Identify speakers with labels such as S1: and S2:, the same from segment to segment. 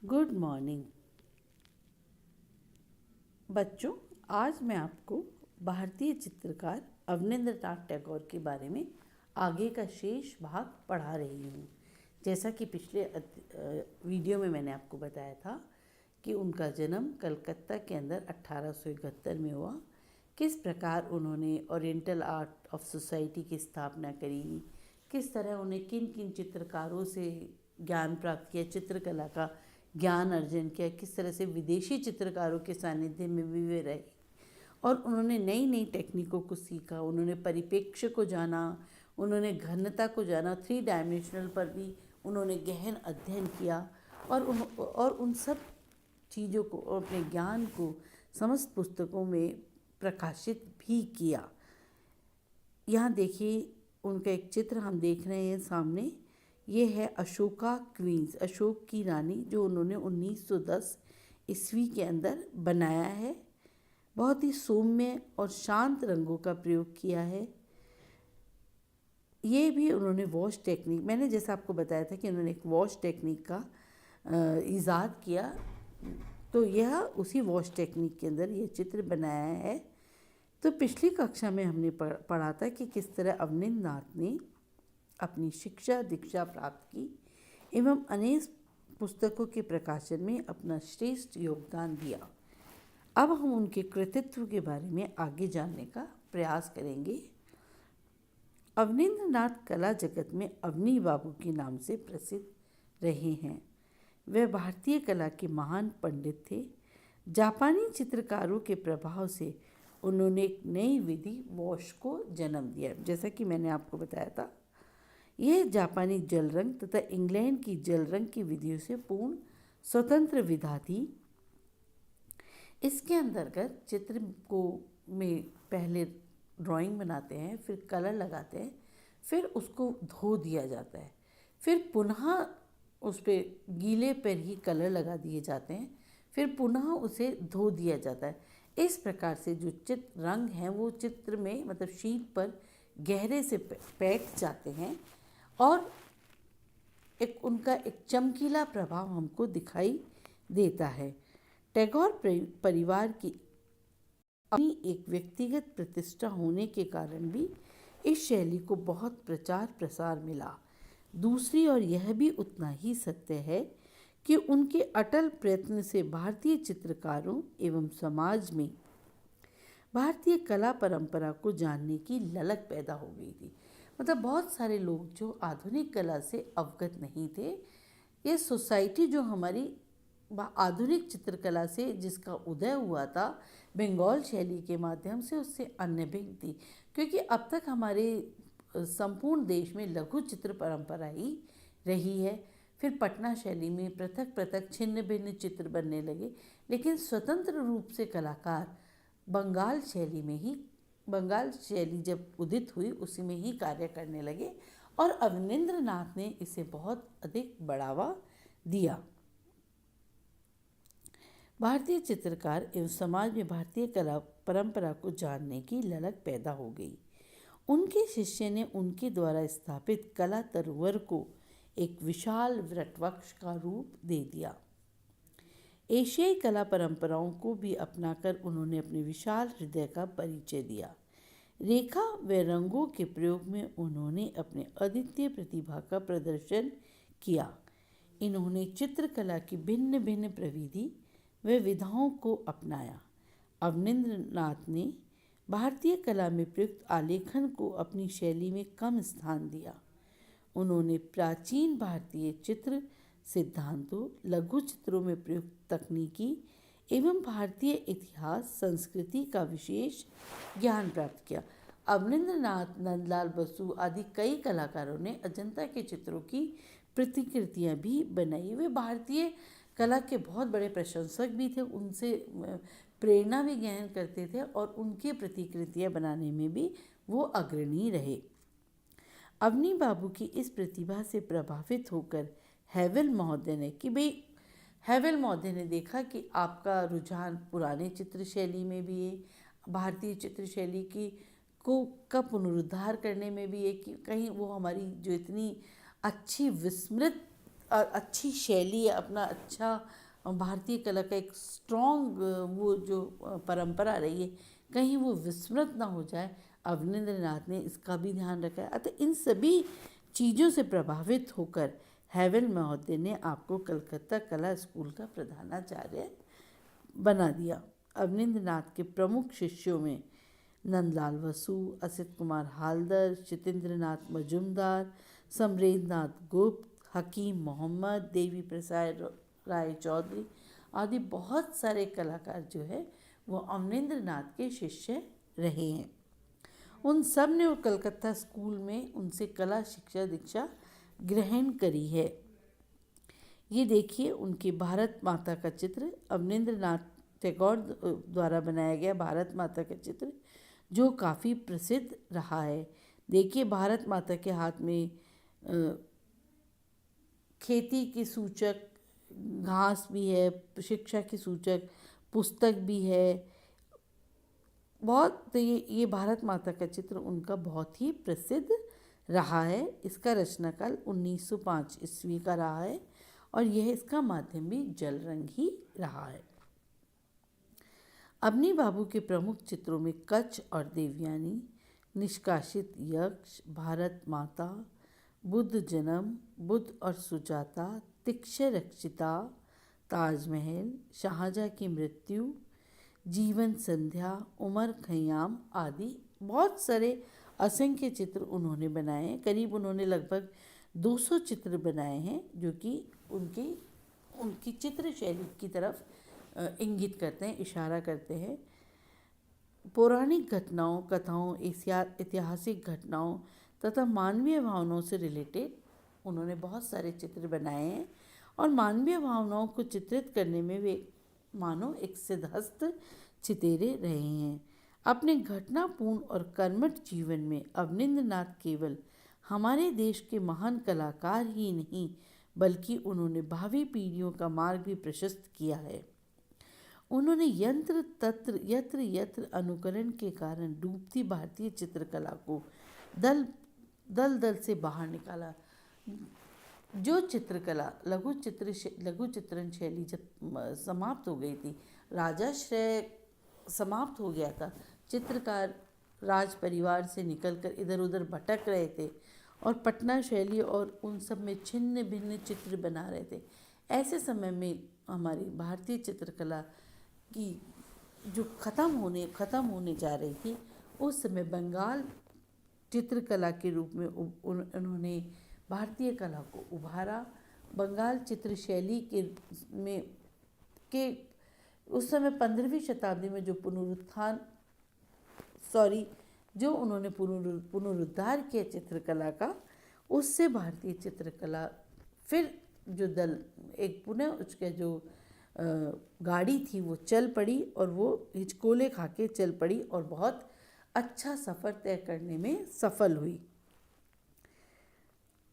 S1: Good morning बच्चों। आज मैं आपको भारतीय चित्रकार अवनींद्रनाथ टैगोर के बारे में आगे का शेष भाग पढ़ा रही हूँ। जैसा कि पिछले वीडियो में मैंने आपको बताया था कि उनका जन्म कलकत्ता के अंदर 1871 में हुआ। किस प्रकार उन्होंने ओरिएंटल आर्ट ऑफ सोसाइटी की स्थापना करी, किस तरह उन्हें किन किन चित्रकारों से ज्ञान प्राप्त किया, चित्रकला का ज्ञान अर्जन किया, किस तरह से विदेशी चित्रकारों के सानिध्य में भी वे रहे और उन्होंने नई नई टेक्निकों को सीखा। उन्होंने परिप्रेक्ष्य को जाना, उन्होंने घनता को जाना, 3 डायमेंशनल पर भी उन्होंने गहन अध्ययन किया और उन सब चीज़ों को और अपने ज्ञान को समस्त पुस्तकों में प्रकाशित भी किया। यहाँ देखिए उनका एक चित्र हम देख रहे हैं सामने। ये है अशोका क्वींस, अशोक की रानी, जो उन्होंने 1910 ईस्वी के अंदर बनाया है। बहुत ही सौम्य और शांत रंगों का प्रयोग किया है। ये भी उन्होंने वॉश टेक्निक, मैंने जैसा आपको बताया था कि उन्होंने एक वॉश टेक्निक का इजाद किया, तो यह उसी वॉश टेक्निक के अंदर ये चित्र बनाया है। तो पिछली कक्षा में हमने पढ़ा था कि किस तरह अवनींद्रनाथ ने अपनी शिक्षा दीक्षा प्राप्त की एवं अनेक पुस्तकों के प्रकाशन में अपना श्रेष्ठ योगदान दिया। अब हम उनके कृतित्व के बारे में आगे जानने का प्रयास करेंगे। अवनींद्रनाथ कला जगत में अवनी बाबू के नाम से प्रसिद्ध रहे हैं। वह भारतीय कला के महान पंडित थे। जापानी चित्रकारों के प्रभाव से उन्होंने एक नई विधि वॉश को जन्म दिया। जैसा कि मैंने आपको बताया था, यह जापानी जल रंग तथा इंग्लैंड की जल रंग की विधियों से पूर्ण स्वतंत्र विधा थी। इसके अंतर्गत चित्र को में पहले ड्राइंग बनाते हैं, फिर कलर लगाते हैं, फिर उसको धो दिया जाता है, फिर पुनः उस पर गीले पर ही कलर लगा दिए जाते हैं, फिर पुनः उसे धो दिया जाता है। इस प्रकार से जो चित्र रंग हैं वो चित्र में मतलब शीट पर गहरे से पैक जाते हैं और उनका एक चमकीला प्रभाव हमको दिखाई देता है। टैगोर परिवार की अपनी एक व्यक्तिगत प्रतिष्ठा होने के कारण भी इस शैली को बहुत प्रचार प्रसार मिला। दूसरी ओर यह भी उतना ही सत्य है कि उनके अटल प्रयत्न से भारतीय चित्रकारों एवं समाज में भारतीय कला परंपरा को जानने की ललक पैदा हो गई थी। मतलब बहुत सारे लोग जो आधुनिक कला से अवगत नहीं थे, ये सोसाइटी जो हमारी आधुनिक चित्रकला से जिसका उदय हुआ था बंगाल शैली के माध्यम से, उससे अन्य भिन्न थी, क्योंकि अब तक हमारे संपूर्ण देश में लघु चित्र परंपरा ही रही है। फिर पटना शैली में पृथक पृथक छिन्न भिन्न चित्र बनने लगे, लेकिन स्वतंत्र रूप से कलाकार बंगाल शैली जब उदित हुई उसी में ही कार्य करने लगे और अवनींद्रनाथ ने इसे बहुत अधिक बढ़ावा दिया। भारतीय चित्रकार एवं समाज में भारतीय कला परंपरा को जानने की ललक पैदा हो गई। उनके शिष्य ने उनके द्वारा स्थापित कला तरुवर को एक विशाल वटवृक्ष का रूप दे दिया। एशियाई कला परंपराओं को भी अपनाकर उन्होंने अपने विशाल हृदय का परिचय दिया। रेखा व रंगों के प्रयोग में उन्होंने अपने अद्वितीय प्रतिभा का प्रदर्शन किया। इन्होंने चित्रकला की भिन्न भिन्न प्रविधि व विधाओं को अपनाया। अवनींद्रनाथ ने भारतीय कला में प्रयुक्त आलेखन को अपनी शैली में कम स्थान दिया। उन्होंने प्राचीन भारतीय चित्र सिद्धांतों, लघु चित्रों में प्रयुक्त तकनीकी एवं भारतीय इतिहास संस्कृति का विशेष ज्ञान प्राप्त किया। अवनींद्रनाथ, नंदलाल बसु आदि कई कलाकारों ने अजंता के चित्रों की प्रतिकृतियां भी बनाई। वे भारतीय कला के बहुत बड़े प्रशंसक भी थे, उनसे प्रेरणा भी ग्रहण करते थे और उनकी प्रतिकृतियां बनाने में भी वो अग्रणी रहे। अवनी बाबू की इस प्रतिभा से प्रभावित होकर हैवेल महोदय ने देखा कि आपका रुझान पुराने चित्र शैली में भी है, भारतीय चित्र शैली का पुनरुद्धार करने में भी है, कि कहीं वो हमारी जो इतनी अच्छी विस्मृत अच्छी शैली, अपना अच्छा भारतीय कला का एक स्ट्रॉन्ग वो जो परंपरा रही है, कहीं वो विस्मृत ना हो जाए, अवनींद्र नाथ ने इसका भी ध्यान रखा है। अतः इन सभी चीज़ों से प्रभावित होकर हैवेल महोदय ने आपको कलकत्ता कला स्कूल का प्रधानाचार्य बना दिया। अवनींद्र नाथ के प्रमुख शिष्यों में नंदलाल वसु, असित कुमार हालदर, जितेंद्र नाथ मजुमदार, समरेंद्र नाथ गुप्त, हकीम मोहम्मद, देवी प्रसाद राय चौधरी आदि बहुत सारे कलाकार जो है वो अवनींद्र नाथ के शिष्य रहे हैं। उन सब ने वो कलकत्ता स्कूल में उनसे कला शिक्षा दीक्षा ग्रहण करी है। ये देखिए उनकी भारत माता का चित्र, अवनींद्र नाथ टैगोर द्वारा बनाया गया भारत माता का चित्र, जो काफ़ी प्रसिद्ध रहा है। देखिए भारत माता के हाथ में खेती के सूचक घास भी है, शिक्षा के सूचक पुस्तक भी है। बहुत तो ये भारत माता का चित्र उनका बहुत ही प्रसिद्ध रहा है। इसका रचनाकाल 1905 ईस्वी का रहा है और यह इसका माध्यम भी जल रंग ही रहा है। अवनी बाबू के प्रमुख चित्रों में कच्छ और देवयानी, निष्कासित यक्ष, भारत माता, बुद्ध जन्म, बुद्ध और सुजाता, तिक्ष रक्षिता, ताजमहल, शाहजहाँ की मृत्यु, जीवन संध्या, उमर खयाम आदि बहुत सारे असंख्य चित्र उन्होंने बनाए हैं। करीब उन्होंने लगभग 200 चित्र बनाए हैं जो कि उनकी चित्र शैली की तरफ इंगित करते हैं, इशारा करते हैं। पौराणिक घटनाओं, कथाओं, ऐतिहासिक घटनाओं तथा मानवीय भावनाओं से रिलेटेड उन्होंने बहुत सारे चित्र बनाए हैं और मानवीय भावनाओं को चित्रित करने में वे मानो एक सिद्धहस्त चितेरे रहे हैं। अपने घटनापूर्ण और कर्मठ जीवन में अवनींद्र नाथ केवल हमारे देश के महान कलाकार ही नहीं बल्कि उन्होंने भावी पीढ़ियों का मार्ग भी प्रशस्त किया है। उन्होंने यंत्र तत्र यत्र यत्र अनुकरण के कारण डूबती भारतीय चित्रकला को दल दल से बाहर निकाला। जो चित्रकला लघु चित्रण शैली जब समाप्त हो गई थी, राजाश्रय समाप्त हो गया था, चित्रकार राज परिवार से निकलकर इधर उधर भटक रहे थे और पटना शैली और उन सब में छिन्न भिन्न चित्र बना रहे थे। ऐसे समय में हमारी भारतीय चित्रकला की जो ख़त्म होने जा रही थी, उस समय बंगाल चित्रकला के रूप में उन्होंने भारतीय कला को उभारा। बंगाल चित्र शैली के उस समय 15वीं शताब्दी में जो उन्होंने पुनरुद्धार किया चित्रकला का, उससे भारतीय चित्रकला फिर जो एक पुनः उसके जो गाड़ी थी वो चल पड़ी और वो हिचकोले खा के चल पड़ी और बहुत अच्छा सफ़र तय करने में सफल हुई।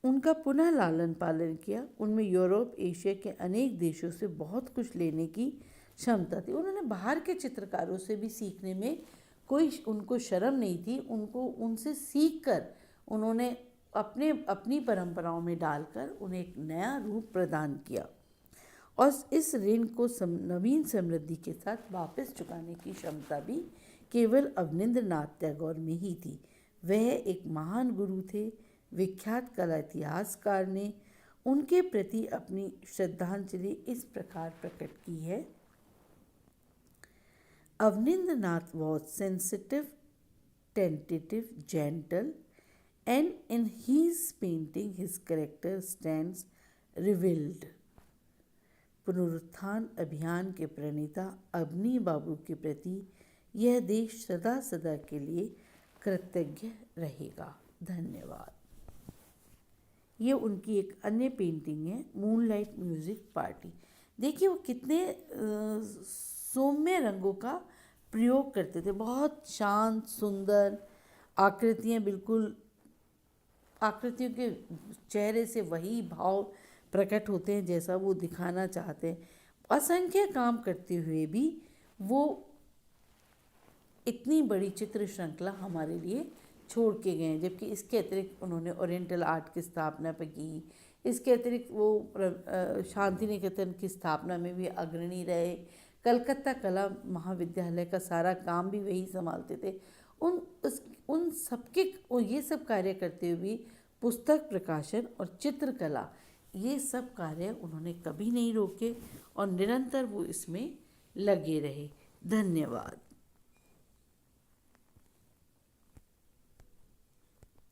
S1: उनका पुनः लालन पालन किया। उनमें यूरोप एशिया के अनेक देशों से बहुत कुछ लेने की क्षमता थी। उन्होंने बाहर के चित्रकारों से भी सीखने में कोई उनको शर्म नहीं थी। उनसे सीखकर उन्होंने अपनी परंपराओं में डालकर उन्हें एक नया रूप प्रदान किया और इस ऋण को नवीन समृद्धि के साथ वापस चुकाने की क्षमता भी केवल अवनींद्र नाथ टैगोर में ही थी। वह एक महान गुरु थे। विख्यात कला इतिहासकार ने उनके प्रति अपनी श्रद्धांजलि इस प्रकार प्रकट की है। Avnindra Nath was sensitive, tentative, gentle, and in his painting his character stands revealed. पुनरुत्थान अभियान के प्रणेता अवनी बाबू के प्रति यह देश सदा सदा के लिए कृतज्ञ रहेगा। धन्यवाद। ये उनकी एक अन्य पेंटिंग है, मूनलाइट म्यूजिक पार्टी। देखिए वो कितने सौम्य रंगों का प्रयोग करते थे। बहुत शांत सुंदर आकृतियाँ, बिल्कुल आकृतियों के चेहरे से वही भाव प्रकट होते हैं जैसा वो दिखाना चाहते हैं। असंख्य काम करते हुए भी वो इतनी बड़ी चित्र श्रृंखला हमारे लिए छोड़ के गए हैं। जबकि इसके अतिरिक्त उन्होंने ओरिएंटल आर्ट की स्थापना पर की, इसके अतिरिक्त वो शांति निकेतन की स्थापना में भी अग्रणी रहे। कलकत्ता कला महाविद्यालय का सारा काम भी वही संभालते थे। उन सबके ये सब कार्य करते हुए भी पुस्तक प्रकाशन और चित्रकला, ये सब कार्य उन्होंने कभी नहीं रोके और निरंतर वो इसमें लगे रहे। धन्यवाद।